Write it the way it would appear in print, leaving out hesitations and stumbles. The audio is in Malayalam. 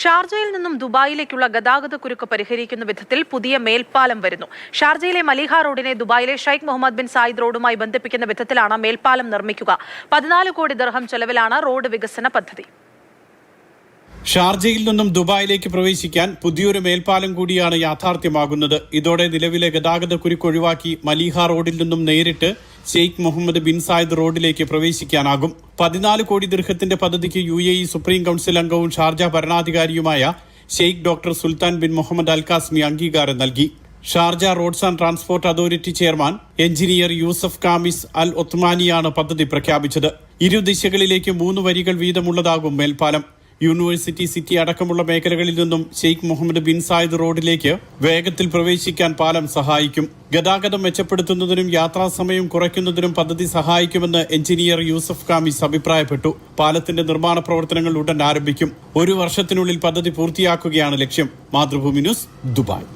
ഷാർജയിൽ നിന്നും ദുബായിലേക്കുള്ള ഗതാഗതക്കുരുക്ക് പരിഹരിക്കുന്ന വിധത്തിൽ പുതിയ മേൽപ്പാലം വരുന്നു. ഷാർജയിലെ മലിഹ റോഡിനെ ദുബായിലെ ഷെയ്ഖ് മുഹമ്മദ് ബിൻ സായിദ് റോഡുമായി ബന്ധിപ്പിക്കുന്ന വിധത്തിലാണ് മേൽപ്പാലം നിർമ്മിക്കുക. 14 കോടി ദിർഹം ചെലവിലാണ് റോഡ് വികസന പദ്ധതി. ഷാർജയിൽ നിന്നും ദുബായിലേക്ക് പ്രവേശിക്കാൻ പുതിയൊരു മേൽപ്പാലം കൂടിയാണ് യാഥാർത്ഥ്യമാകുന്നത്. ഇതോടെ നിലവിലെ ഗതാഗതക്കുരുക്ക് ഒഴിവാക്കി മലിഹ റോഡിൽ നിന്നും നേരിട്ട് ഷെയ്ഖ് മുഹമ്മദ് ബിൻ സായിദ് റോഡിലേക്ക് പ്രവേശിക്കാനാകും. 14 കോടി ദിർഹത്തിന്റെ പദ്ധതിക്ക് UAE സുപ്രീം കൌൺസിൽ അംഗവും ഷാർജ ഭരണാധികാരിയുമായ Sheikh doctor Sultan bin Muhammad Al Qasimi അംഗീകാരം നൽകി. Sharjah roads and transport authority chairman engineer Yousuf Khamis Al ഒത്മാനിയാണ് പദ്ധതി പ്രഖ്യാപിച്ചത്. ഇരുദിശകളിലേക്ക് 3 വരികൾ വീതമുള്ളതാകും മേൽപ്പാലം. യൂണിവേഴ്സിറ്റി സിറ്റി അടക്കമുള്ള മേഖലകളിൽ നിന്നും ഷെയ്ഖ് മുഹമ്മദ് ബിൻ സായിദ് റോഡിലേക്ക് വേഗത്തിൽ പ്രവേശിക്കാൻ പാലം സഹായിക്കും. ഗതാഗതം മെച്ചപ്പെടുത്തുന്നതിനും യാത്രാസമയം കുറയ്ക്കുന്നതിനും പദ്ധതി സഹായിക്കുമെന്ന് എഞ്ചിനീയർ യൂസഫ് കാമിസ് അഭിപ്രായപ്പെട്ടു. പാലത്തിന്റെ നിർമ്മാണ പ്രവർത്തനങ്ങൾ ഉടൻ ആരംഭിക്കും. 1 വർഷത്തിനുള്ളിൽ പദ്ധതി പൂർത്തിയാക്കുകയാണ് ലക്ഷ്യം. Mathrubhumi news, Dubai.